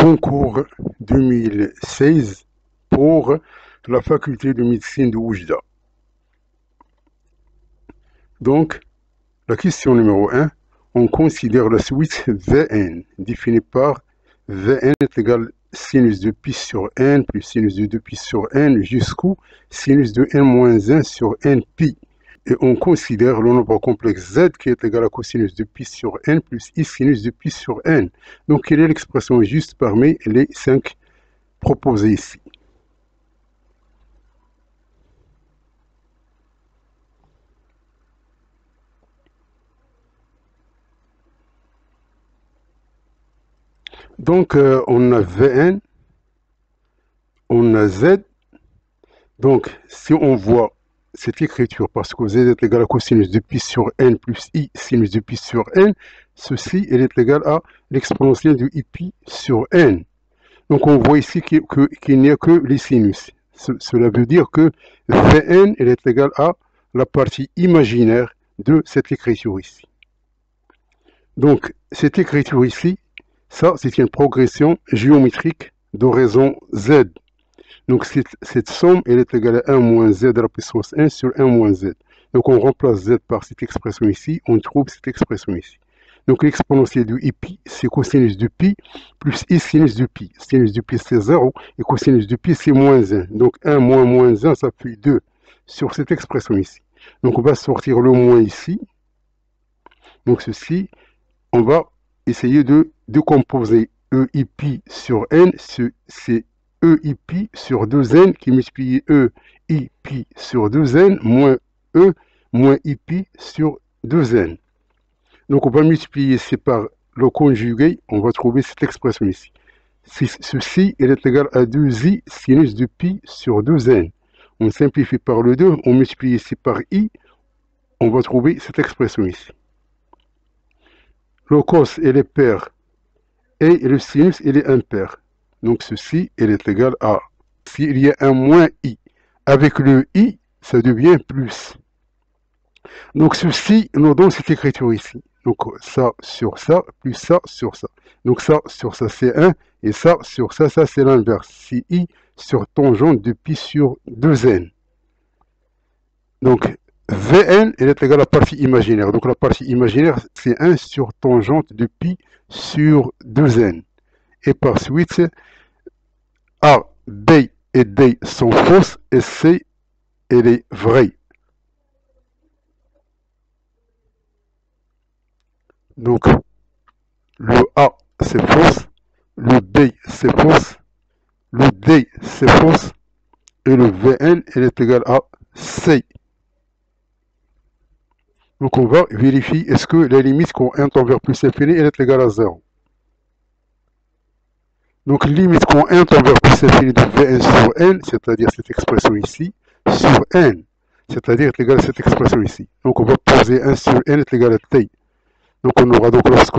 concours 2016 pour la faculté de médecine de Oujda. Donc, la question numéro 1, on considère la suite Vn définie par Vn est égal sinus de pi sur n plus sinus de 2pi sur n jusqu'au sinus de n moins 1 sur n pi. Et on considère le nombre complexe z qui est égal à cosinus de pi sur n plus i sinus de pi sur n. Donc, quelle est l'expression juste parmi les 5 proposées ici? Donc, on a Vn, on a z. Donc, si on voit cette écriture, parce que z est égal à cosinus de pi sur n plus i sinus de pi sur n, ceci elle est égal à l'exponentielle de i pi sur n. Donc, on voit ici qu'il n'y a que les sinus. Cela veut dire que Vn elle est égal à la partie imaginaire de cette écriture ici. Donc, cette écriture ici, ça, c'est une progression géométrique d'horaison z. Donc, cette somme, elle est égale à 1 moins z à la puissance 1 sur 1 moins z. Donc, on remplace z par cette expression ici, on trouve cette expression ici. Donc, l'exponentielle de i pi, c'est cosinus de pi plus i sinus de pi. Sinus de pi, c'est 0, et cosinus de pi, c'est moins 1. Donc, 1 moins 1, ça fait 2 sur cette expression ici. Donc, on va sortir le moins ici. Donc, ceci, on va essayer de décomposer ei pi sur n, c'est ei pi sur 2n qui multiplie ei pi sur 2n moins e moins i pi sur 2n. Donc on va multiplier ici par le conjugué, on va trouver cette expression ici. Ceci elle est égal à 2i sinus de pi sur 2n. On simplifie par le 2, on multiplie ici par i, on va trouver cette expression ici. Le cos elle est pair et le sinus il est impair. Donc ceci il est égal à, s'il y a un moins i, avec le i ça devient plus. Donc ceci nous donne cette écriture ici. Donc ça sur ça plus ça sur ça. Donc ça sur ça c'est 1 et ça sur ça c'est l'inverse. C'est i sur tangente de pi sur 2n. Donc Vn elle est égale à la partie imaginaire. Donc la partie imaginaire c'est 1 sur tangente de pi sur 2n. Et par suite, A, B et D sont fausses et C elle est vraie. Donc le A c'est fausse, le B c'est fausse, le D c'est fausse et le Vn elle est égal à C. Donc on va vérifier est-ce que la limite quand 1 tend vers plus infini elle est égale à 0. Donc limite quand 1 tend vers plus infini de Vn sur n, c'est-à-dire cette expression ici, sur n, c'est-à-dire est égal à cette expression ici. Donc on va poser 1 sur n est égal à t. Donc on aura donc lorsque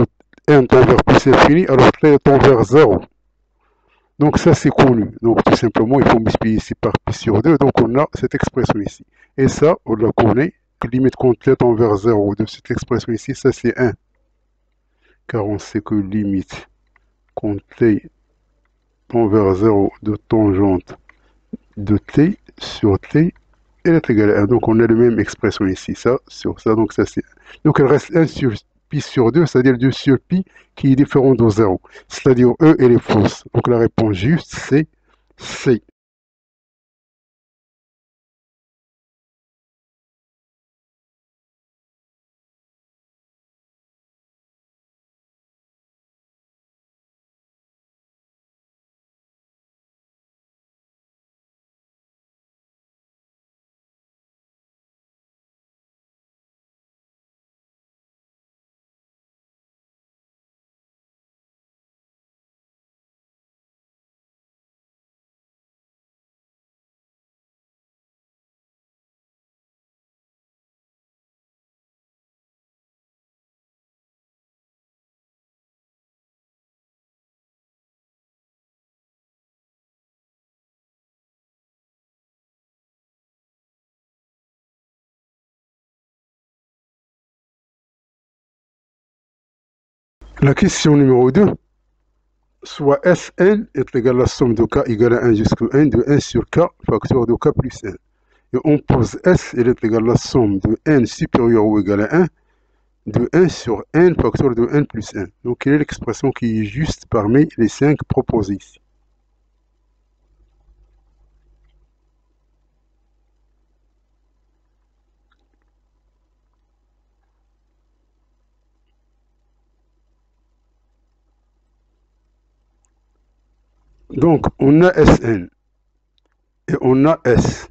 n tend vers plus infini, alors t tend vers 0. Donc ça c'est connu. Donc tout simplement il faut multiplier ici par pi sur 2. Donc on a cette expression ici. Et ça on la connaît. Limite quand t tend vers 0 de cette expression ici, ça c'est 1. Car on sait que limite quand t tend vers 0 de tangente de t sur t, elle est égale à 1. Donc on a la même expression ici, ça sur ça, donc ça c'est 1. Donc il reste 1 sur pi sur 2, c'est-à-dire 2 sur pi qui est différent de 0. C'est-à-dire E elle est fausse. Donc la réponse juste c'est C. La question numéro 2. soit Sn est égal à la somme de k égale à 1 jusqu'à n de 1 sur k facteur de k plus 1. Et on pose S, elle est égale à la somme de n supérieur ou égal à 1 de 1 sur n facteur de n plus 1. Donc, quelle est l'expression qui est juste parmi les 5 proposées ici? Donc, on a Sn et on a S.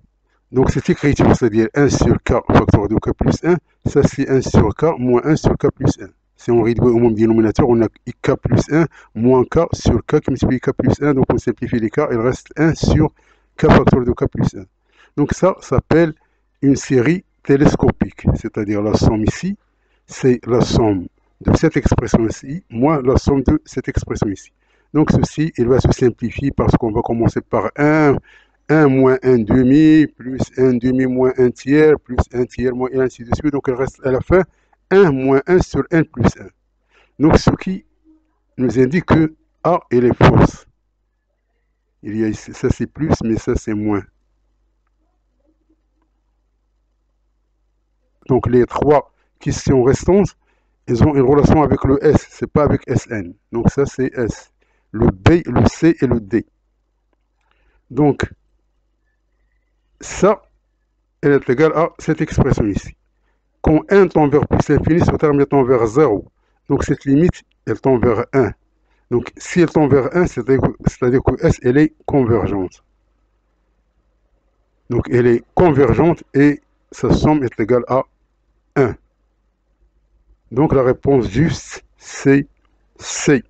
Donc, cette écriture, c'est-à-dire 1 sur k facteur de k plus 1, ça c'est 1 sur k moins 1 sur k plus 1. Si on réduit au même dénominateur, on a k plus 1 moins k sur k qui multiplie k plus 1. Donc, on simplifie les k, il reste 1 sur k facteur de k plus 1. Donc, ça s'appelle une série télescopique, c'est-à-dire la somme ici, c'est la somme de cette expression ici, moins la somme de cette expression ici. Donc, ceci, il va se simplifier parce qu'on va commencer par 1 moins 1 demi, plus 1 demi moins 1 tiers, plus 1 tiers moins et ainsi de suite. Donc, il reste à la fin 1 moins 1 sur n plus 1. Donc, ce qui nous indique que A, elle est fausse. Il y a ici, ça c'est plus, mais ça c'est moins. Donc, les 3 questions restantes, elles ont une relation avec le S, c'est pas avec Sn. Donc, ça c'est S. Le B, le C et le D. Donc, ça, elle est égale à cette expression ici. Quand n tend vers plus l'infini, ce terme tend vers 0. Donc cette limite, elle tend vers 1. Donc si elle tend vers 1, c'est-à-dire que S, elle est convergente. Donc elle est convergente et sa somme est égale à 1. Donc la réponse juste, c'est C.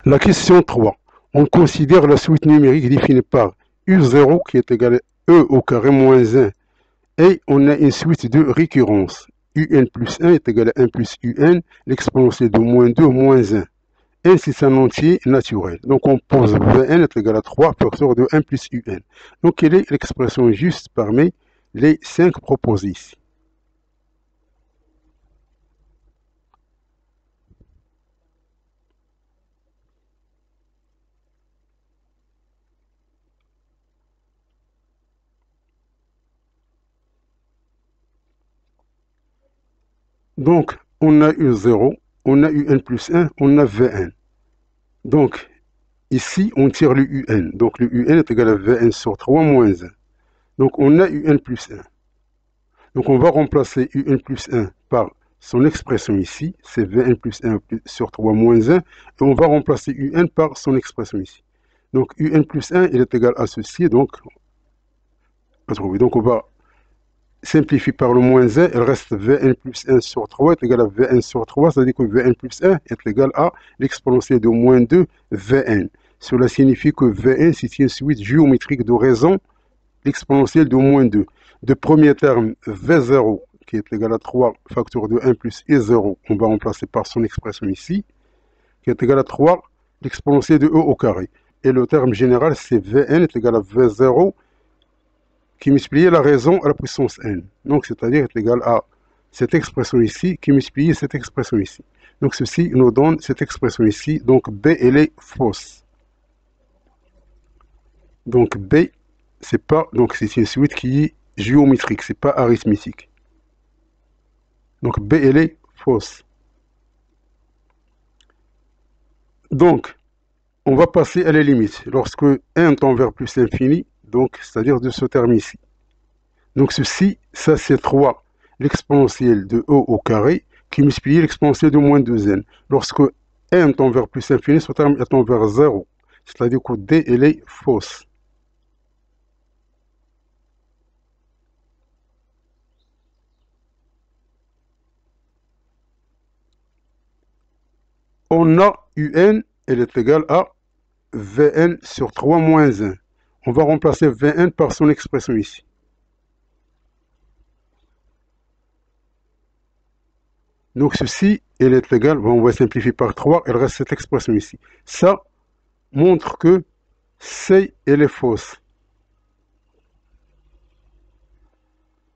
La question 3. On considère la suite numérique définie par U0 qui est égal à E au carré moins 1. Et on a une suite de récurrence. Un plus 1 est égal à 1 plus un, l'exponentielle de moins 2 moins 1. N, c'est un entier naturel. Donc, on pose Vn est égal à 3 facteur de 1 plus un. Donc, quelle est l'expression juste parmi les 5 proposées ici? Donc, on a eu 0, on a eu n plus 1, on a Vn. Donc, ici, on tire le un. Donc, le un est égal à Vn sur 3 moins 1. Donc, on a un plus 1. Donc, on va remplacer un plus 1 par son expression ici, c'est Vn plus 1 sur 3 moins 1, et on va remplacer un par son expression ici. Donc, un plus 1, il est égal à ceci, donc on va simplifier par le moins 1, il reste Vn plus 1 sur 3 est égal à Vn sur 3, c'est-à-dire que Vn plus 1 est égal à l'exponentielle de moins 2 Vn. Cela signifie que Vn, c'est une suite géométrique de raison l'exponentielle de moins 2. De premier terme, V0, qui est égal à 3 facteur de 1 plus E0, on va remplacer par son expression ici, qui est égal à 3 l'exponentielle de E au carré. Et le terme général, c'est Vn est égal à V0 qui multiplie la raison à la puissance n. Donc, c'est-à-dire est égal à cette expression ici qui multiplie cette expression ici. Donc, ceci nous donne cette expression ici. Donc, B, elle est fausse. Donc, B, c'est pas, donc c'est une suite qui est géométrique, c'est pas arithmétique. Donc, B, elle est fausse. Donc, on va passer à la limite. Lorsque n tend vers plus l'infini, donc c'est-à-dire de ce terme ici. Donc ceci, ça c'est 3, l'exponentielle de e au carré, qui multiplie l'exponentielle de moins 2n. Lorsque n tend vers plus infini, ce terme tend vers 0. C'est-à-dire que D, elle est fausse. On a un, elle est égale à Vn sur 3 moins 1. On va remplacer Vn par son expression ici. Donc ceci, elle est égale, on va simplifier par 3, il reste cette expression ici. Ça montre que C, elle est fausse.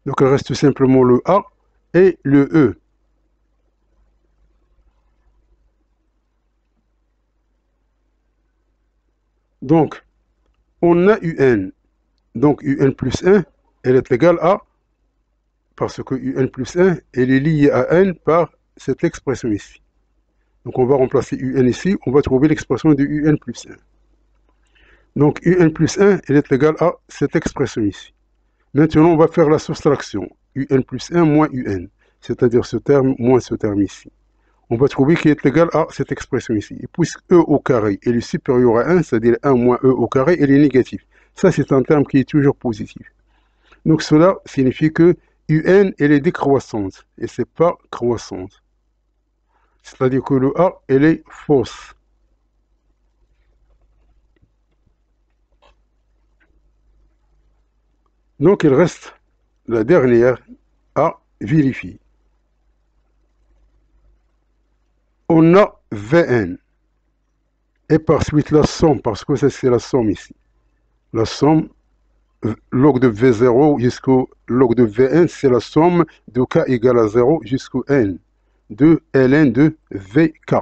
Donc il reste tout simplement le A et le E. Donc, on a UN. Donc UN plus 1, elle est égale à, parce que UN plus 1, elle est liée à N par cette expression ici. Donc on va remplacer UN ici, on va trouver l'expression de UN plus 1. Donc UN plus 1, elle est égale à cette expression ici. Maintenant, on va faire la soustraction. UN plus 1 moins UN, c'est-à-dire ce terme moins ce terme ici. On va trouver qu'il est égal à cette expression ici. Et puisque E au carré est supérieur à 1, c'est-à-dire 1 moins E au carré, elle est négative. Ça, c'est un terme qui est toujours positif. Donc cela signifie que UN, elle est décroissante, et ce n'est pas croissante. C'est-à-dire que le A, elle est fausse. Donc il reste la dernière à vérifier. On a Vn. Et par suite la somme, parce que c'est la somme ici. La somme, log de V0 jusqu'au log de Vn, c'est la somme de k égale à 0 jusqu'au n de ln de Vk.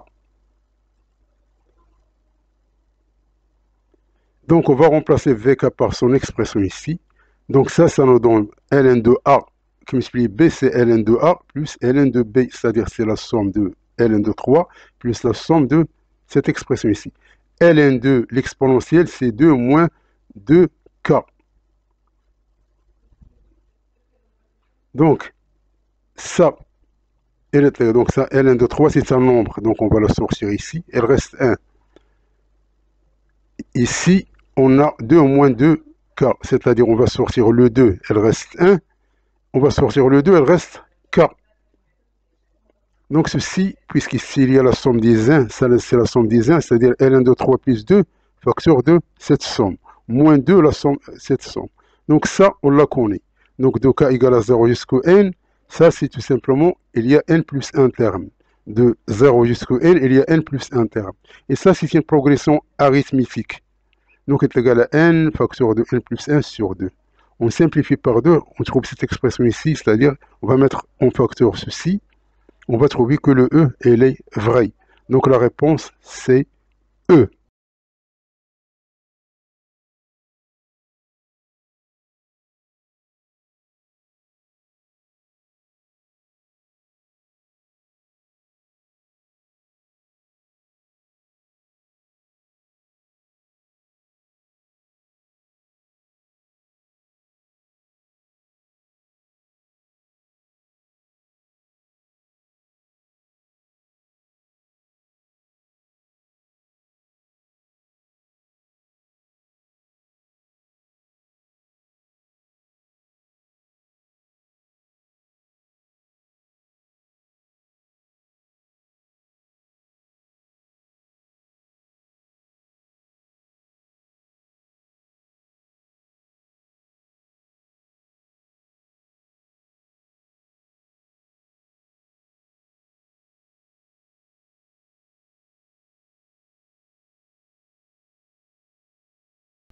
Donc on va remplacer Vk par son expression ici. Donc ça nous donne ln de A qui multiplie B, c'est ln de A plus ln de B, c'est-à-dire c'est la somme de ln de 3 plus la somme de cette expression ici. ln de l'exponentielle, c'est 2 moins 2k. Donc ça, donc ça, ln de 3, c'est un nombre, donc on va le sortir ici. Elle reste 1. Ici, on a 2 moins 2k, c'est-à-dire on va sortir le 2, elle reste 1. On va sortir le 2, elle reste k. Donc ceci, puisqu'ici il y a la somme des 1, c'est la somme des 1, c'est-à-dire ln de 3 plus 2, facteur de cette somme. Moins 2, la somme, cette somme. Donc ça, on la connaît. Donc de k égale à 0 jusqu'au n, ça c'est tout simplement, il y a n plus 1 terme. De 0 jusqu'au n, il y a n plus 1 terme. Et ça, c'est une progression arithmétique. Donc est égal à n, facteur de n plus 1 sur 2. On simplifie par 2, on trouve cette expression ici, c'est-à-dire, on va mettre en facteur ceci, on va trouver que le E, elle est vraie. Donc la réponse, c'est E.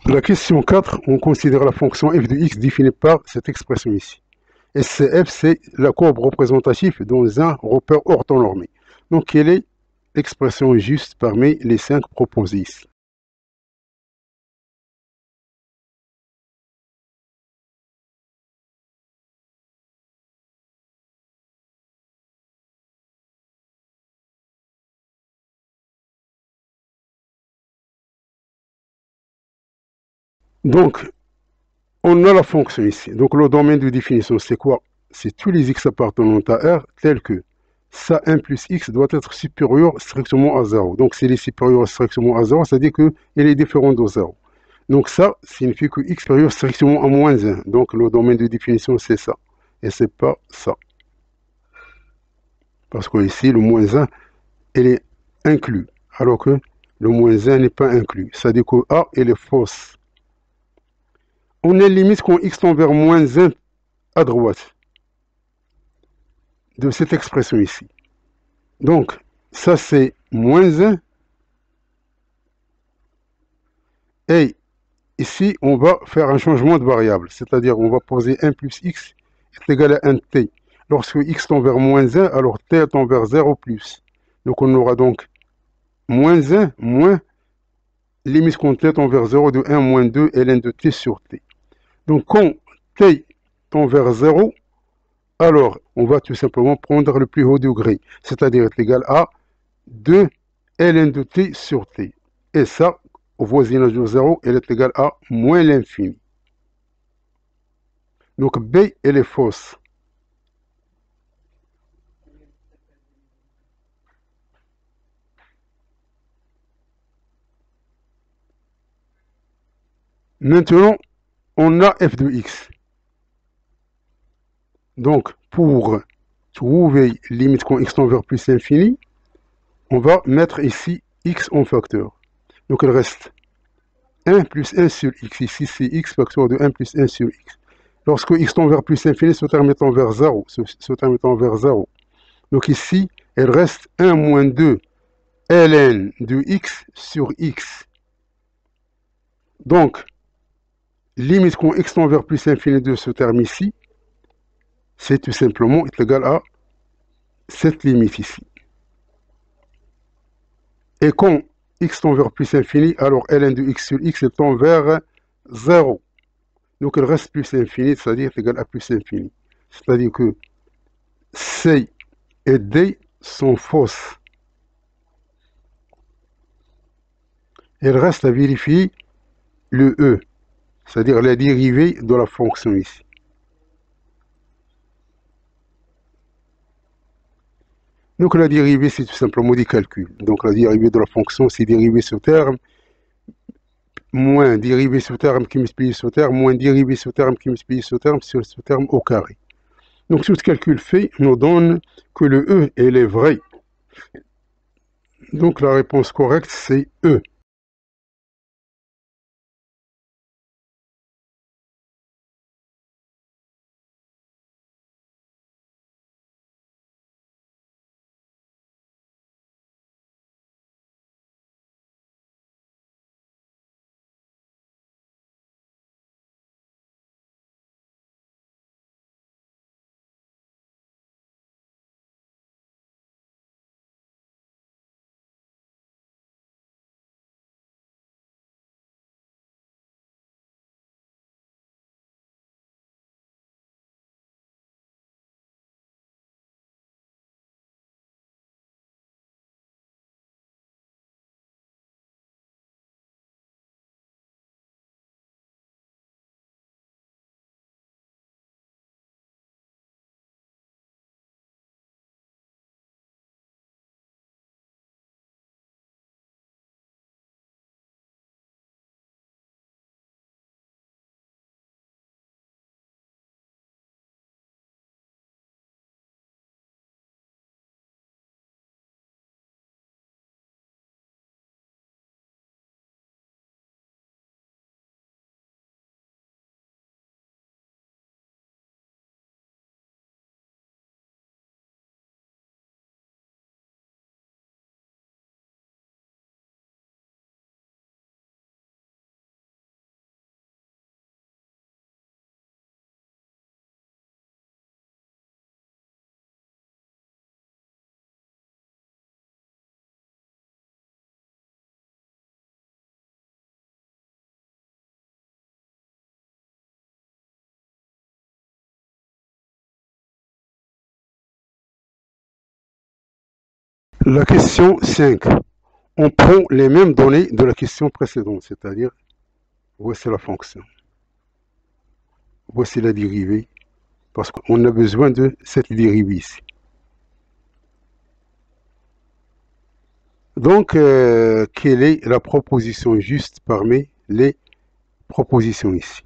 La question 4, on considère la fonction f de x définie par cette expression ici. SCF, c'est la courbe représentative dans un repère orthonormé. Donc, quelle est l'expression juste parmi les 5 proposées ici? Donc, On a la fonction ici. Donc le domaine de définition, c'est quoi? C'est tous les x appartenant à R tels que ça 1 plus x doit être supérieur strictement à 0. Donc s'il est supérieur strictement à 0, c'est-à-dire qu'il est différent de 0. Donc ça signifie que x supérieur strictement à moins 1. Donc le domaine de définition, c'est ça. Et c'est pas ça. Parce que ici, le moins 1, il est inclus. Alors que le moins 1 n'est pas inclus. C'est-à-dire que A, elle est fausse. On est limite quand x tend vers moins 1 à droite de cette expression ici. Donc, ça c'est moins 1. Et ici, on va faire un changement de variable. C'est-à-dire, on va poser 1 plus x est égal à 1 t. Lorsque x tend vers moins 1, alors t tend vers 0 plus. Donc, on aura donc moins 1 moins limite quand t tend vers 0 de 1 moins 2 ln de t sur t. Donc, quand t tend vers 0, alors on va tout simplement prendre le plus haut degré, c'est-à-dire est égal à 2 ln de t sur t. Et ça, au voisinage de 0, elle est égale à moins l'infini. Donc B, elle est fausse. Maintenant, on a f de x. Donc, pour trouver limite quand x tend vers plus l'infini, on va mettre ici x en facteur. Donc, il reste 1 plus 1 sur x. Ici, c'est x facteur de 1 plus 1 sur x. Lorsque x tend vers plus l'infini, ce terme étant vers 0. Ce terme étant vers 0. Donc ici, il reste 1 moins 2 ln de x sur x. Donc, limite quand x tend vers plus l'infini de ce terme ici, c'est tout simplement égal à cette limite ici. Et quand x tend vers plus infini, alors ln de x sur x tend vers 0. Donc il reste plus infini, c'est-à-dire égal à plus infini. C'est-à-dire que C et D sont fausses. Il reste à vérifier le E, c'est-à-dire la dérivée de la fonction ici. Donc la dérivée, c'est tout simplement des calculs. Donc la dérivée de la fonction, c'est dérivée ce terme, moins dérivée ce terme qui multiplie ce terme, moins dérivée ce terme qui multiplie ce terme sur ce terme au carré. Donc tout calcul fait nous donne que le E, elle est vrai. Donc la réponse correcte, c'est E. La question 5. On prend les mêmes données de la question précédente, c'est-à-dire, voici la fonction. Voici la dérivée, parce qu'on a besoin de cette dérivée ici. Donc, quelle est la proposition juste parmi les propositions ici?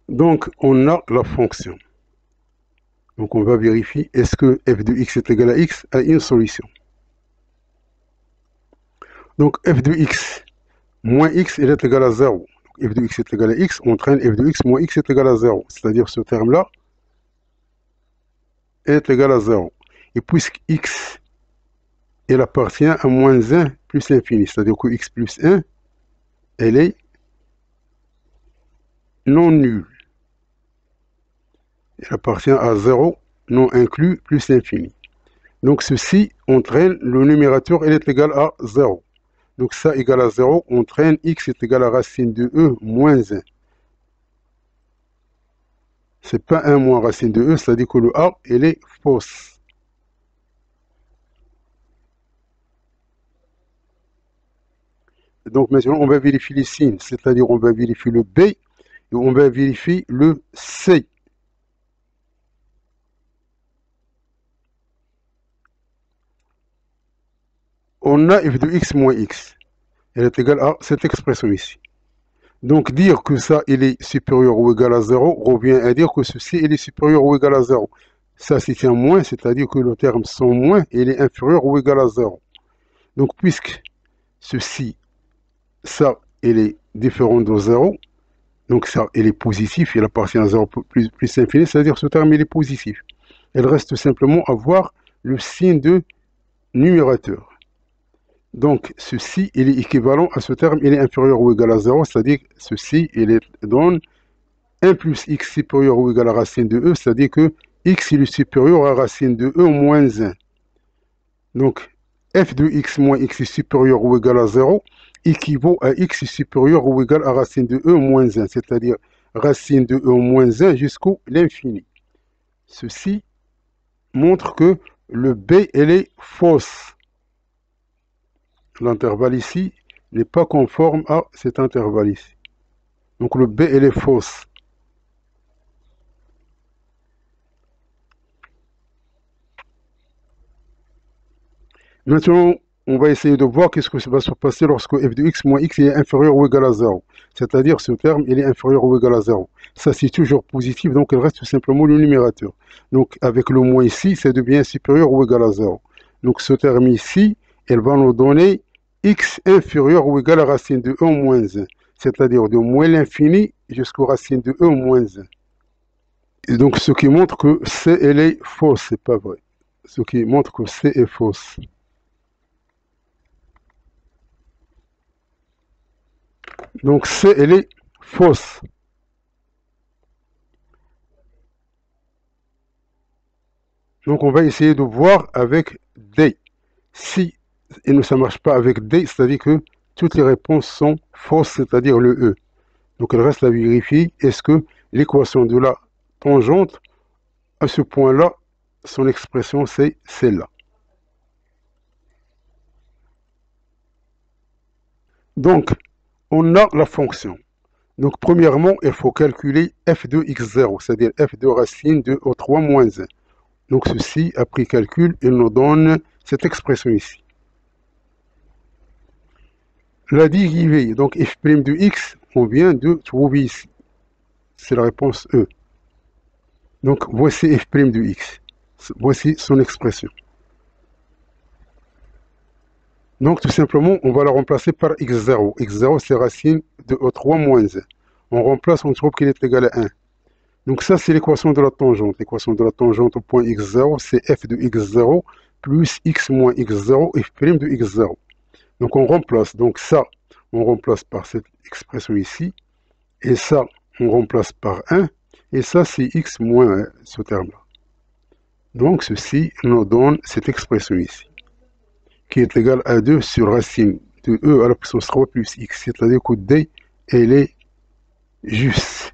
Donc, on a la fonction. Donc, on va vérifier est-ce que f de x est égal à x a une solution. Donc, f de x moins x, il est égal à 0. Donc, f de x est égal à x, on traîne f de x moins x est égal à 0. C'est-à-dire ce terme-là est égal à 0. Et puisque x, elle appartient à moins 1 plus l'infini, c'est-à-dire que x plus 1, elle est non nulle. Elle appartient à 0, non inclus, plus l'infini. Donc ceci entraîne le numérateur, elle est égal à 0. Donc ça égale à 0, entraîne x est égal à racine de e moins 1. C'est pas 1 moins racine de e, c'est-à-dire que le a, elle est fausse. Donc maintenant, on va vérifier les signes, c'est-à-dire on va vérifier le b et on va vérifier le c. On a f de x moins x. Elle est égale à cette expression ici. Donc dire que ça, il est supérieur ou égal à 0 revient à dire que ceci, il est supérieur ou égal à 0. Ça, c'est un moins, c'est-à-dire que le terme sans moins, il est inférieur ou égal à 0. Donc puisque ceci, ça, il est différent de 0, donc ça, il est positif, il appartient à 0 plus infini, c'est-à-dire ce terme, il est positif. Il reste simplement à voir le signe de numérateur. Donc, ceci, il est équivalent à ce terme, il est inférieur ou égal à 0, c'est-à-dire ceci, il donne 1 plus x supérieur ou égal à racine de e, c'est-à-dire que x il est supérieur à racine de e moins 1. Donc, f de x moins x est supérieur ou égal à 0 équivaut à x supérieur ou égal à racine de e moins 1, c'est-à-dire racine de e moins 1 jusqu'au l'infini. Ceci montre que le b, elle est fausse. L'intervalle ici n'est pas conforme à cet intervalle ici. Donc le b, elle est fausse. Maintenant, on va essayer de voir qu'est-ce que va se passer lorsque f de x moins x est inférieur ou égal à 0. C'est-à-dire ce terme, il est inférieur ou égal à 0. Ça, c'est toujours positif, donc il reste tout simplement le numérateur. Donc avec le moins ici, ça devient supérieur ou égal à 0. Donc ce terme ici, elle va nous donner x inférieur ou égal à racine de 1 moins 1. C'est-à-dire de moins l'infini jusqu'aux racines de 1 moins 1. Et donc ce qui montre que C, elle est fausse, c'est pas vrai. Ce qui montre que C est fausse. Donc C, elle est fausse. Donc on va essayer de voir avec D. Si ça ne marche pas avec D, c'est-à-dire que toutes les réponses sont fausses, c'est-à-dire le E. Donc il reste à vérifier, est-ce que l'équation de la tangente, à ce point-là, son expression c'est celle-là. Donc, on a la fonction. Donc, premièrement, il faut calculer f de x0, c'est-à-dire f de racine de O3 moins 1. Donc, ceci, après calcul, il nous donne cette expression ici. La dérivée, donc f' de x, on vient de trouver ici. C'est la réponse E. Donc, voici f' de x. Voici son expression. Donc, tout simplement, on va la remplacer par x0. x0, c'est racine de O3 moins 1. On remplace, on trouve qu'il est égal à 1. Donc ça, c'est l'équation de la tangente. L'équation de la tangente au point x0, c'est f de x0 plus x moins x0, f' de x0. Donc on remplace. Donc ça, on remplace par cette expression ici. Et ça, on remplace par 1. Et ça, c'est x moins 1, ce terme-là. Donc ceci nous donne cette expression ici, qui est égale à 2 sur racine de e à la puissance 3 plus x. C'est-à-dire que d, elle est juste.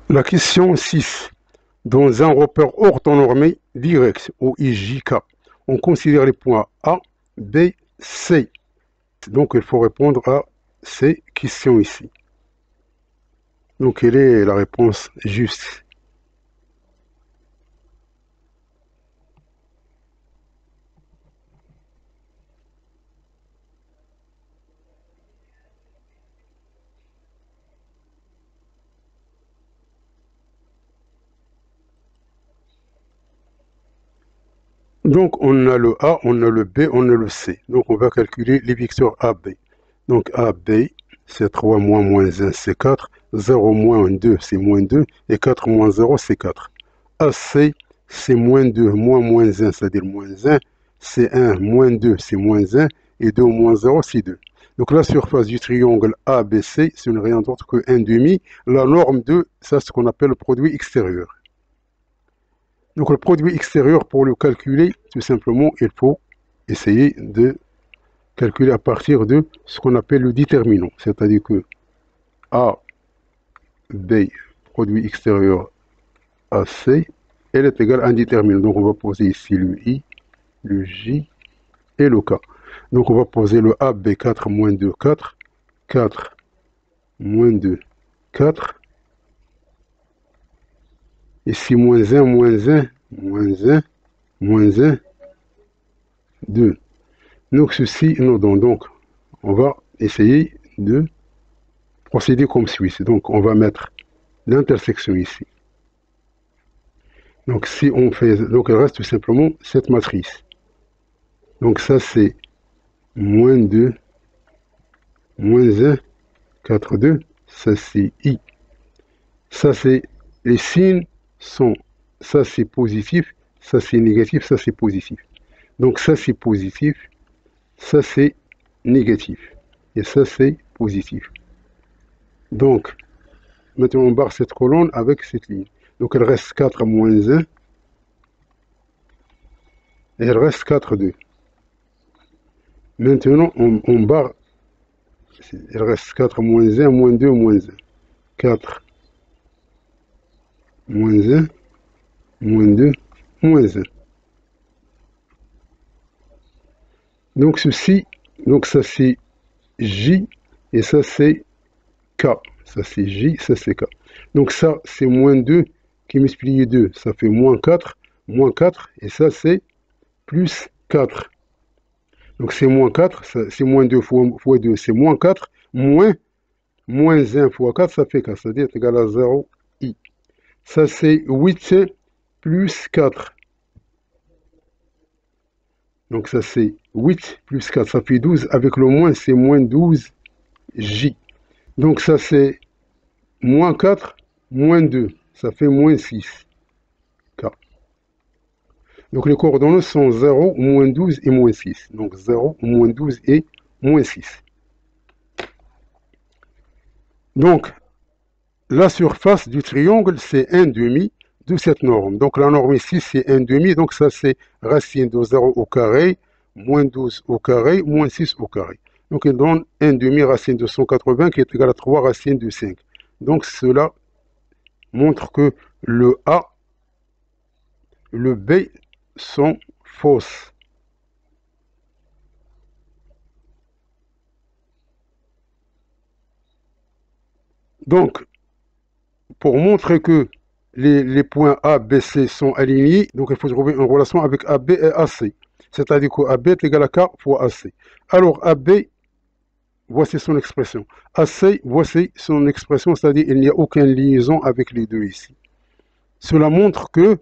La question 6. Dans un repère orthonormé direct ou IJK, on considère les points A, B, C. Donc il faut répondre à ces questions ici. Donc quelle est la réponse juste? Donc on a le A, on a le B, on a le C. Donc on va calculer les vecteurs AB. Donc AB, c'est 3 moins moins 1, c'est 4. 0 moins 2, c'est moins 2. Et 4 moins 0, c'est 4. AC, c'est moins 2, moins 1, c'est-à-dire moins 1. C'est 1, moins 2, c'est moins 1. Et 2 moins 0, c'est 2. Donc la surface du triangle ABC, ce n'est rien d'autre que 1,5. La norme de, ça c'est ce qu'on appelle le produit extérieur. Donc le produit extérieur, pour le calculer, tout simplement, il faut essayer de calculer à partir de ce qu'on appelle le déterminant. C'est-à-dire que A, B, produit extérieur AC, elle est égale à un déterminant. Donc on va poser ici le I, le J et le K. Donc on va poser le AB 4 moins 2, 4. 4 moins 2, 4. Ici moins 1, moins 1, moins 1, moins 1, 2. Donc ceci nous donne. Donc on va essayer de procéder comme suit. Donc on va mettre l'intersection ici. Donc si on fait, donc il reste tout simplement cette matrice. Donc ça c'est moins 2, moins 1, 4, 2, ça c'est I. Ça c'est, les signes sont, ça c'est positif, ça c'est négatif, ça c'est positif. Donc ça c'est positif, ça c'est négatif. Et ça c'est positif. Donc, maintenant on barre cette colonne avec cette ligne. Donc il reste 4 moins 1. Et il reste 4, 2. Maintenant on barre. Il reste 4 moins 1, moins 2, moins 1. 4 moins 1, moins 2, moins 1. Donc ceci, donc ça c'est J et ça c'est K. Ça c'est J, ça c'est K. Donc ça c'est moins 2 qui multiplie 2, ça fait moins 4, et ça c'est plus 4. Donc c'est moins 4, c'est moins 2 fois 2, c'est moins 4, moins 1 fois 4, ça fait 4, c'est-à-dire égal à 0, I. Ça c'est 8 plus 4. Donc ça c'est 8 plus 4, ça fait 12. Avec le moins, c'est moins 12 J. Donc ça c'est moins 4, moins 2. Ça fait moins 6 K. Donc les coordonnées sont 0, moins 12 et moins 6. Donc 0, moins 12 et moins 6. Donc la surface du triangle, c'est 1,5 de cette norme. Donc la norme ici, c'est 1,5. Donc ça, c'est racine de 0 au carré, moins 12 au carré, moins 6 au carré. Donc il donne 1,5 racine de 180 qui est égal à 3 racines de 5. Donc cela montre que le A, le B sont fausses. Donc, pour montrer que les points A, B, C sont alignés, donc il faut trouver une relation avec AB et AC. C'est-à-dire que AB est égal à K fois AC. Alors AB, voici son expression. AC, voici son expression, c'est-à-dire qu'il n'y a aucune liaison avec les deux ici. Cela montre que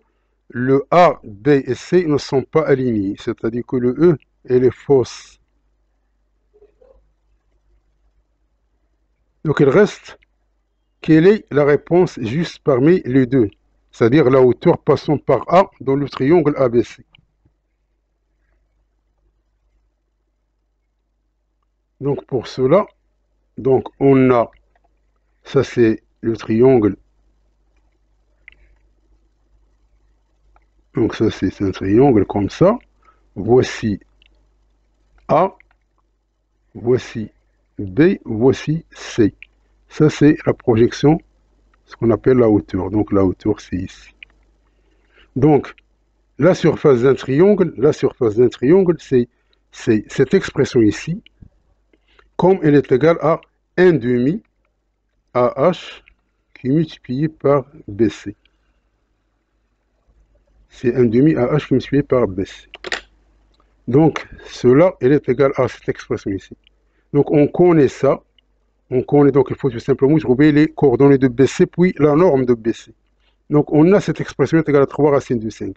le A, B et C ne sont pas alignés, c'est-à-dire que le E, elle est fausse. Donc il reste, quelle est la réponse juste parmi les deux? C'est-à-dire la hauteur passant par A dans le triangle ABC. Donc pour cela, donc on a, ça c'est le triangle. Donc ça c'est un triangle comme ça. Voici A, voici B, voici C. Ça c'est la projection ce qu'on appelle la hauteur. Donc la hauteur, c'est ici. Donc, la surface d'un triangle, c'est cette expression ici, comme elle est égale à 1 demi AH qui est multiplié par BC. C'est 1 demi AH qui est multiplié par BC. Donc, cela, elle est égale à cette expression ici. Donc, on connaît ça. On connaît donc, il faut tout simplement trouver les coordonnées de BC, puis la norme de BC. Donc, on a cette expression est égale à 3 racines de 5.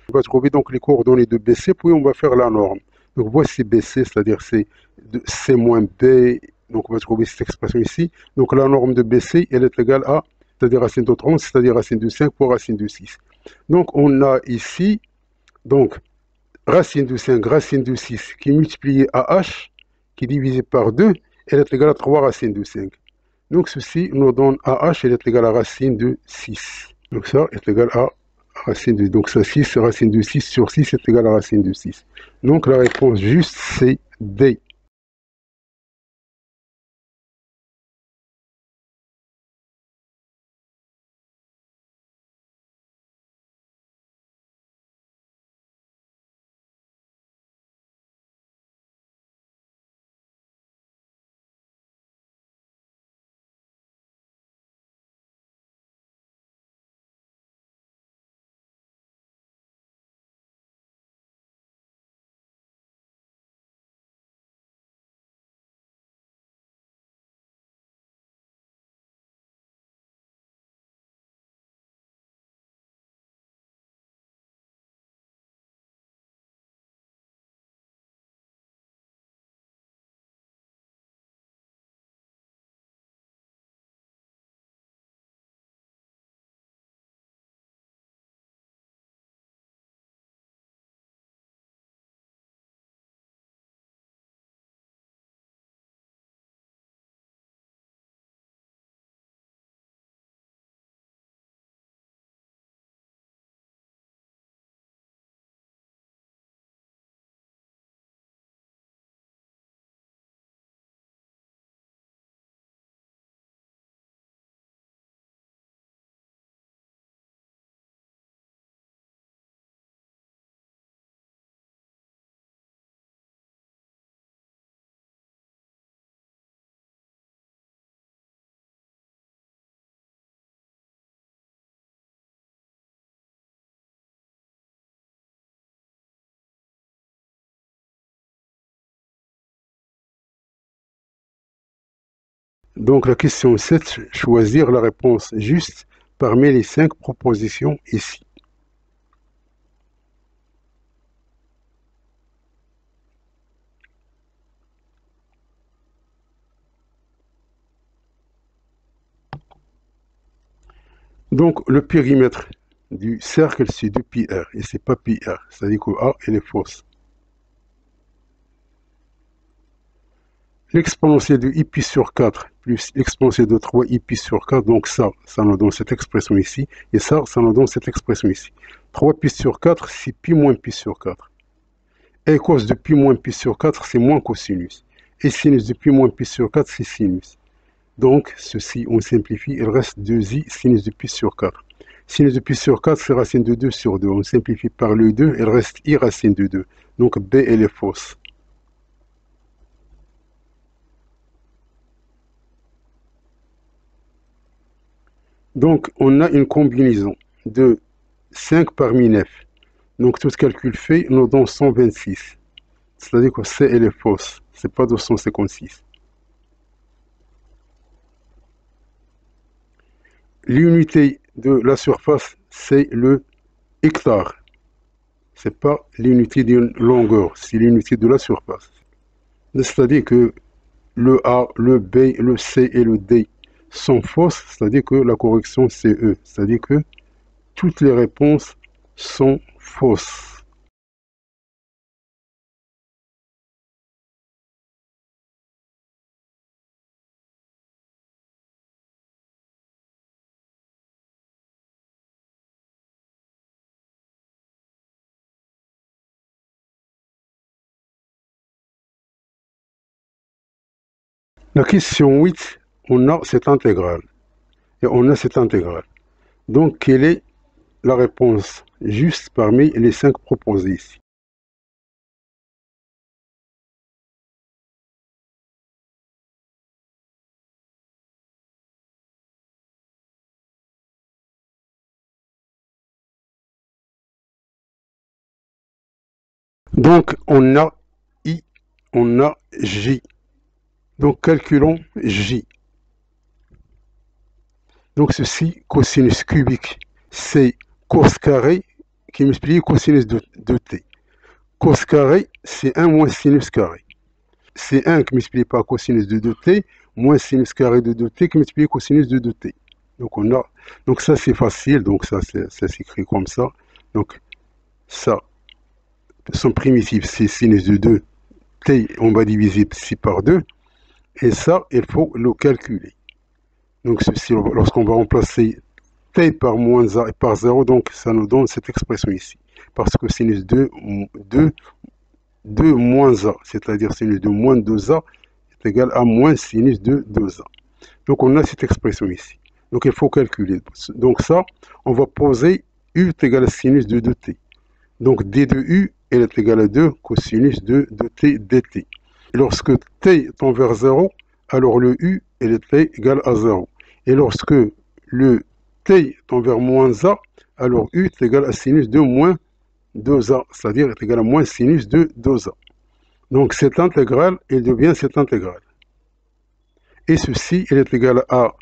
On va trouver donc les coordonnées de BC, puis on va faire la norme. Donc, voici BC, c'est-à-dire c'est C moins B. Donc, on va trouver cette expression ici. Donc, la norme de BC, elle est égale à, c'est-à-dire racine de 30, c'est-à-dire racine de 5 pour racine de 6. Donc, on a ici, donc, racine de 5, racine de 6 qui est multipliée à h, qui est divisé par 2, elle est égale à 3 racines de 5. Donc ceci nous donne AH, elle est égale à racine de 6. Donc ça est égal à racine de 6. Donc ça 6, racine de 6 sur 6 est égal à racine de 6. Donc la réponse juste c'est D. Donc la question 7, choisir la réponse juste parmi les 5 propositions ici. Donc le périmètre du cercle c'est 2πr et c'est pas πr, c'est-à-dire que A elle est fausse. L'exponentielle de i sur 4 plus l'exponentielle de 3i sur 4, donc ça nous donne cette expression ici, et ça nous donne cette expression ici. 3π sur 4, c'est pi moins pi sur 4. Et cos de pi moins pi sur 4, c'est moins cosinus. Et sinus de pi moins pi sur 4, c'est sinus. Donc, ceci, on simplifie, il reste 2i sinus de pi sur 4. Sinus de pi sur 4, c'est racine de 2 sur 2. On simplifie par le 2, il reste i racine de 2. Donc, B, elle est fausse. Donc, on a une combinaison de 5 parmi 9. Donc, tout calcul fait nous donne 126. C'est-à-dire que C, elle est fausse. C'est pas 256. L'unité de la surface, c'est le hectare. C'est pas l'unité d'une longueur, c'est l'unité de la surface. C'est-à-dire que le A, le B, le C et le D sont fausses, c'est-à-dire que la correction c'est E. C'est-à-dire que toutes les réponses sont fausses. La question 8, on a cette intégrale. et on a cette intégrale. Donc, quelle est la réponse juste parmi les 5 proposées ici? Donc, on a I, on a J. Donc, calculons J. Donc, ceci, cosinus cubique, c'est cos carré qui multiplie cosinus de t. Cos carré, c'est 1 moins sinus carré. C'est 1 qui multiplie par cosinus de 2t, moins sinus carré de 2t qui multiplie cosinus de 2t. Donc, on a, donc ça, c'est facile. Donc, ça s'écrit comme ça. Donc, ça, son primitif, c'est sinus de 2. T, on va diviser ci par 2. Et ça, il faut le calculer. Donc, ceci, lorsqu'on va remplacer t par moins a et par 0, donc ça nous donne cette expression ici. Parce que sinus de 2 moins a, c'est-à-dire sinus de moins 2a, est égal à moins sinus de 2a. Donc, on a cette expression ici. Donc, il faut calculer. Donc, ça, on va poser u est égal à sinus de 2t. Donc, d de u, elle est égale à 2 cosinus de 2t dt. Et lorsque t tend vers 0, alors le u, elle est égal à 0. Et lorsque le t tend vers moins a, alors u est égal à sinus de moins 2a, c'est-à-dire est égal à moins sinus de 2a. Donc, cette intégrale, elle devient cette intégrale. Et ceci, elle est égal à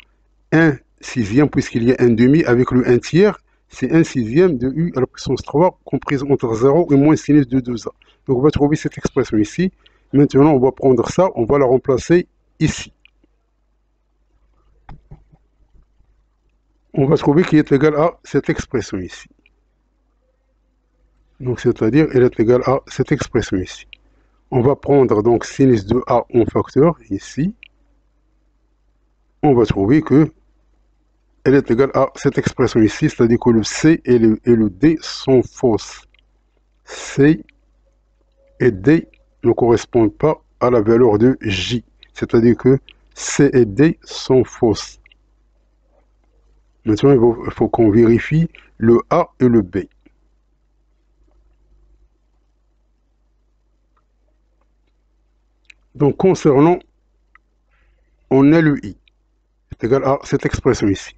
1 sixième, puisqu'il y a un demi avec le 1 tiers, c'est 1 sixième de u à la puissance 3, comprise entre 0 et moins sinus de 2a. Donc, on va trouver cette expression ici. Maintenant, on va prendre ça, on va la remplacer ici. On va trouver qu'il est égal à cette expression ici. Donc, c'est-à-dire, elle est égale à cette expression ici. On va prendre donc sinus de a en facteur ici. On va trouver que elle est égale à cette expression ici, c'est-à-dire que le C et le D sont fausses. C et D ne correspondent pas à la valeur de J, c'est-à-dire que C et D sont fausses. Maintenant, il faut qu'on vérifie le A et le B. Donc, concernant, on a le I, c'est égal à cette expression ici.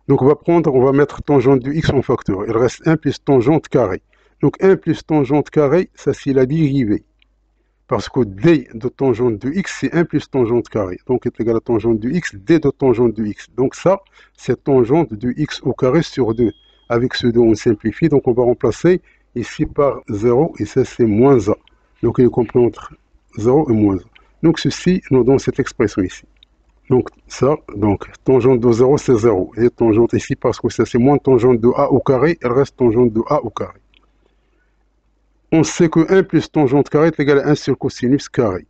Donc, on va mettre tangente de x en facteur. Il reste 1 plus tangente carré. Donc, 1 plus tangente carré, ça c'est la dérivée. Parce que d de tangente de x, c'est 1 plus tangente carré. Donc, est égal à tangente de x, d de tangente de x. Donc, ça, c'est tangente de x au carré sur 2. Avec ce 2, on simplifie. Donc, on va remplacer ici par 0. Et ça, c'est moins a. Donc, il est compris entre 0 et moins a. Donc, ceci nous donne cette expression ici. Donc, ça, donc, tangente de 0, c'est 0. Et tangente ici, parce que ça, c'est moins tangente de a au carré, elle reste tangente de a au carré. On sait que 1 plus tangente carré est égal à 1 sur cosinus carré.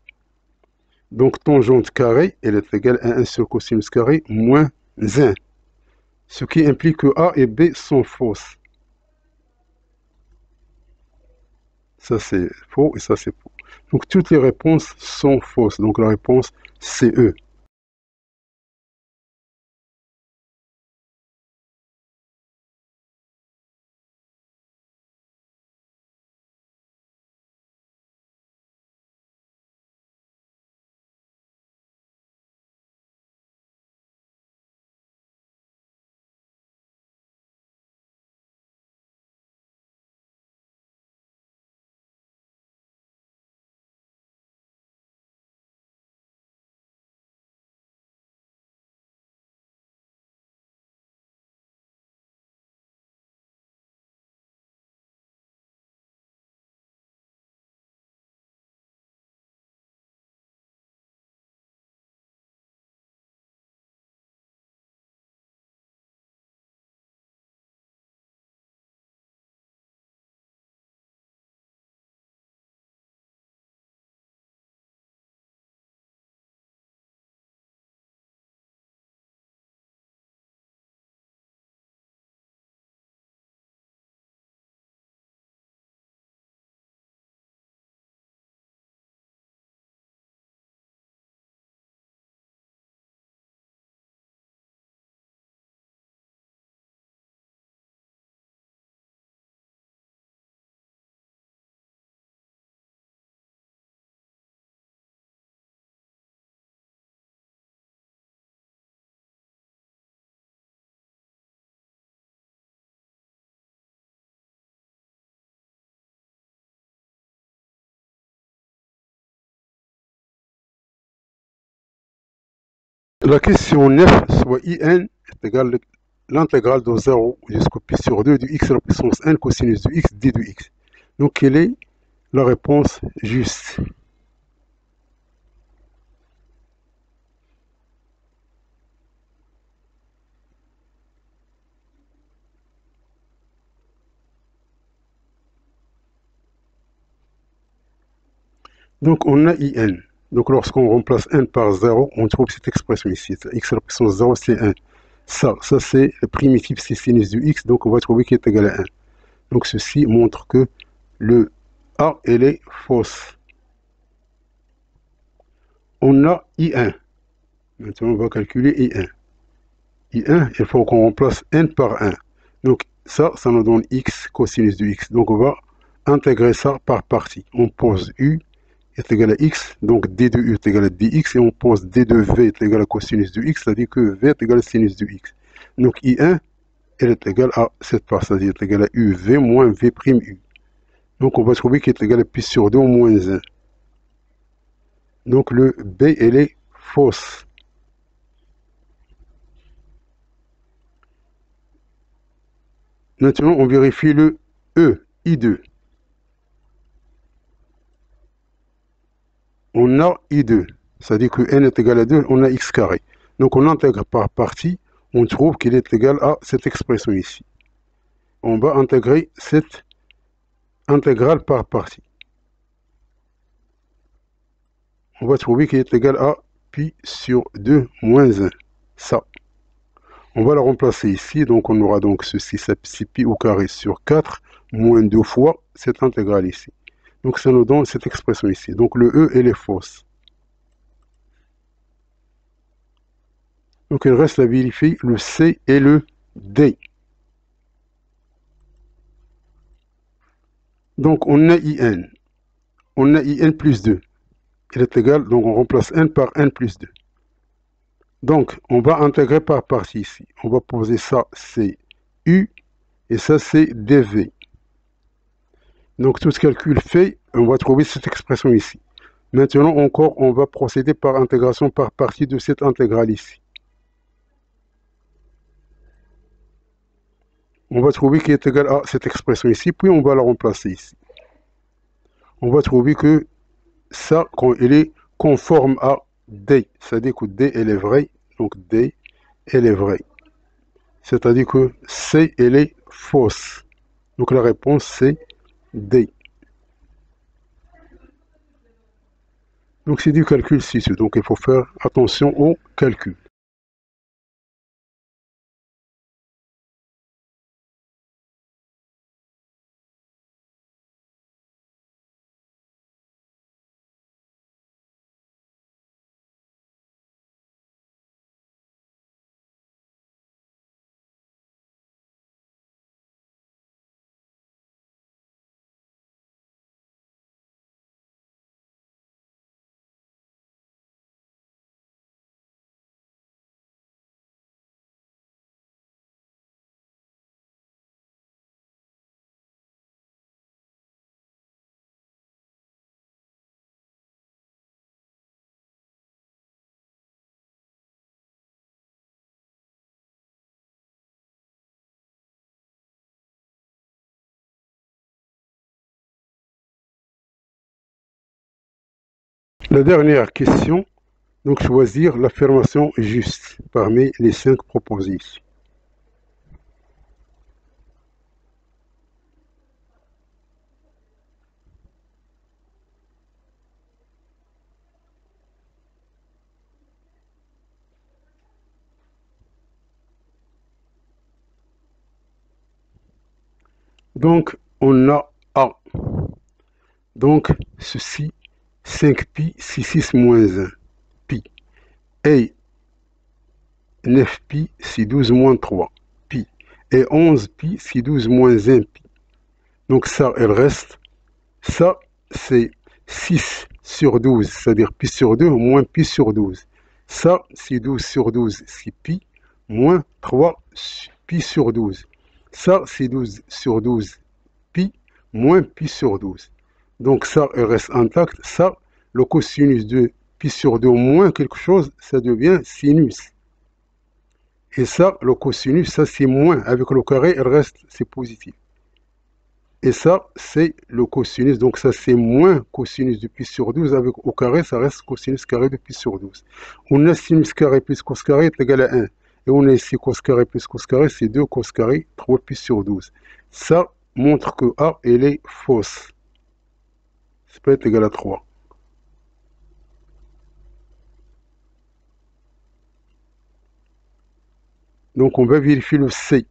Donc, tangente carré, elle est égale à 1 sur cosinus carré moins 1. Ce qui implique que A et B sont fausses. Ça, c'est faux et ça, c'est faux. Donc, toutes les réponses sont fausses. Donc, la réponse, c'est E. La question 9, soit in est égale l'intégrale de 0 jusqu'au pi sur 2 du x à la puissance n cosinus de x d de x. Donc, quelle est la réponse juste? Donc, on a in. Donc, lorsqu'on remplace n par 0, on trouve cette expression ici. X à la puissance 0, c'est 1. Ça c'est le primitif, c'est sinus du x. Donc, on va trouver qu'il est égal à 1. Donc, ceci montre que le A, elle est fausse. On a I1. Maintenant, on va calculer I1. I1, il faut qu'on remplace n par 1. Donc, ça nous donne x cosinus de x. Donc, on va intégrer ça par partie. On pose U est égal à x, donc d de u est égal à dx, et on pose d de v est égal à cosinus de x, c'est-à-dire que v est égal à sinus de x. Donc I1, elle est égale à cette part, c'est-à-dire est égal à uv moins v prime u. Donc on va trouver qu'il est égal à pi sur 2 moins 1. Donc le B, elle est fausse. Maintenant, on vérifie le E, I2. On a I2, c'est-à-dire que n est égal à 2, on a x carré. Donc on intègre par partie, on trouve qu'il est égal à cette expression ici. On va intégrer cette intégrale par partie. On va trouver qu'il est égal à pi sur 2 moins 1. Ça. On va la remplacer ici, donc on aura donc ceci, c'est pi au carré sur 4 moins 2 fois cette intégrale ici. Donc ça nous donne cette expression ici. Donc le E, elle est fausse. Donc il reste à vérifier le C et le D. Donc on a IN. On a IN plus 2. Il est égal, donc on remplace n par n plus 2. Donc on va intégrer par partie ici. On va poser ça, c'est U, et ça, c'est dv. Donc tout ce calcul fait, on va trouver cette expression ici. Maintenant encore, on va procéder par intégration par partie de cette intégrale ici. On va trouver qu'il est égal à cette expression ici, puis on va la remplacer ici. On va trouver que ça, quand il est conforme à D, c'est-à-dire que D, elle est vraie, donc D, elle est vraie. C'est-à-dire que C, elle est fausse. Donc la réponse, c'est D. Donc c'est du calcul 6, donc il faut faire attention au calcul. La dernière question, donc choisir l'affirmation juste parmi les 5 proposées ici. Donc on a A. Donc ceci, 5pi, 6 moins 1, pi. Et 9pi, 12 moins 3, pi. Et 11pi, 12 moins 1, pi. Donc ça, elle reste. Ça, c'est 6 sur 12, c'est-à-dire pi sur 2 moins pi sur 12. Ça, c'est 12 sur 12, c'est pi, moins 3 pi sur 12. Ça, c'est 12 sur 12, pi, moins pi sur 12. Donc ça, elle reste intacte. Ça, le cosinus de pi sur 2 moins quelque chose, ça devient sinus. Et ça, le cosinus, ça c'est moins. Avec le carré, il reste, c'est positif. Et ça, c'est le cosinus. Donc ça, c'est moins cosinus de pi sur 12. Avec au carré, ça reste cosinus carré de pi sur 12. On a sinus carré plus cos carré est égal à 1. Et on a ici cos carré plus cos carré, c'est 2 cos carré, 3 pi sur 12. Ça montre que A, elle est fausse. Ça peut être égal à 3. Donc on va vérifier le C.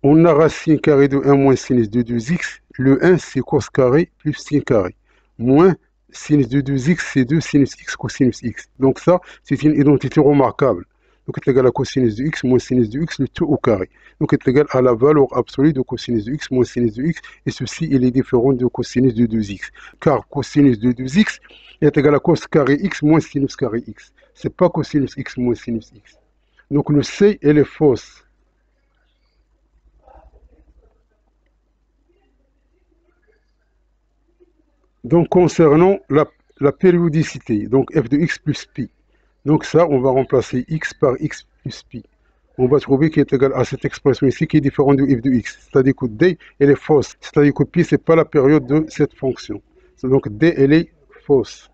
On a racine carrée de 1 moins sinus de 2x. Le 1, c'est cos carré plus sin carré. Moins sinus de 2x, c'est 2 sinus x cosinus x. Donc ça, c'est une identité remarquable. Donc est égal à cosinus de x moins sinus de x, le tout au carré. Donc est égal à la valeur absolue de cosinus de x moins sinus de x. Et ceci, il est différent de cosinus de 2x. Car cosinus de 2x est égal à cos carré x moins sinus carré x. Ce n'est pas cosinus x moins sinus x. Donc le C, elle est fausse. Donc, concernant la périodicité, donc f de x plus pi. Donc ça, on va remplacer x par x plus pi. On va trouver qui est égal à cette expression ici qui est différente de f de x. C'est-à-dire que d, elle est fausse. C'est-à-dire que pi, ce n'est pas la période de cette fonction. Donc d, elle est fausse.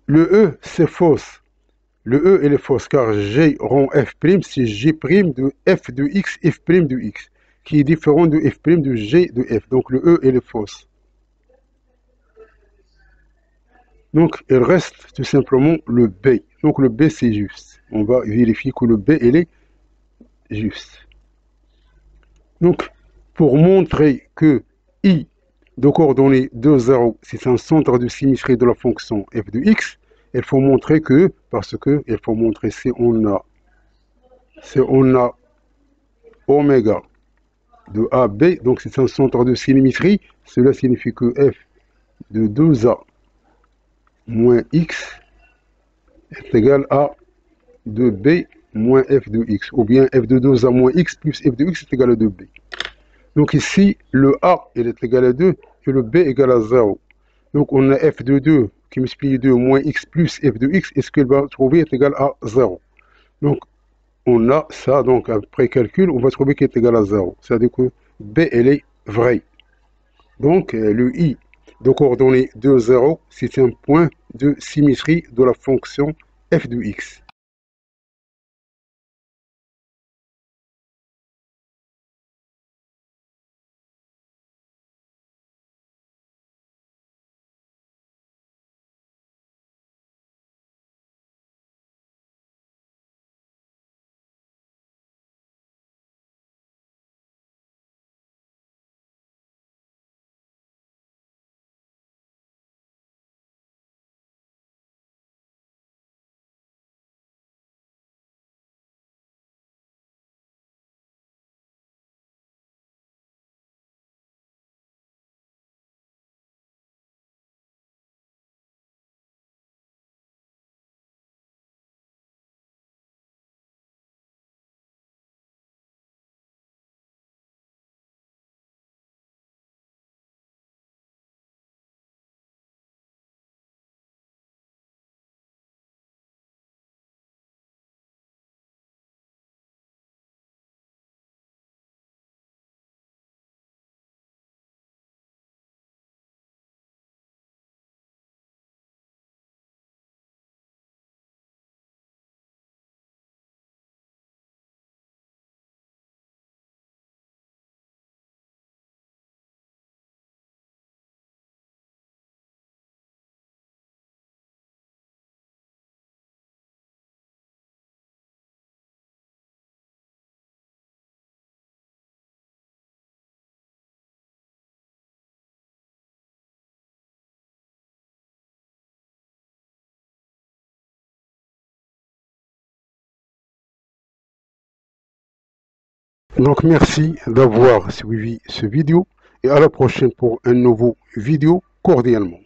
Le e, c'est fausse. Le e, elle est fausse car g rond f', c'est g' de f de x, f' de x, qui est différent de f' de g de f. Donc le e, elle est fausse. Donc, il reste tout simplement le B. Donc, le B, c'est juste. On va vérifier que le B, il est juste. Donc, pour montrer que I de coordonnées 2, 0, c'est un centre de symétrie de la fonction f de x, il faut montrer que, parce que, il faut montrer si on a oméga de AB, donc c'est un centre de symétrie, cela signifie que f de 2A moins x est égal à 2b moins f de x, ou bien f de 2a moins x plus f de x est égal à 2b. Donc ici, le a il est égal à 2 et le b égal à 0. Donc on a f de 2 qui multiplie 2 moins x plus f de x, et ce qu'il va trouver est égal à 0. Donc on a ça, donc après calcul, on va trouver qu'il est égal à 0. C'est-à-dire que b, elle est vraie. Donc le i de coordonnées 2, 0, c'est un point de symétrie de la fonction f de x. Donc merci d'avoir suivi ce vidéo et à la prochaine pour un nouveau vidéo cordialement.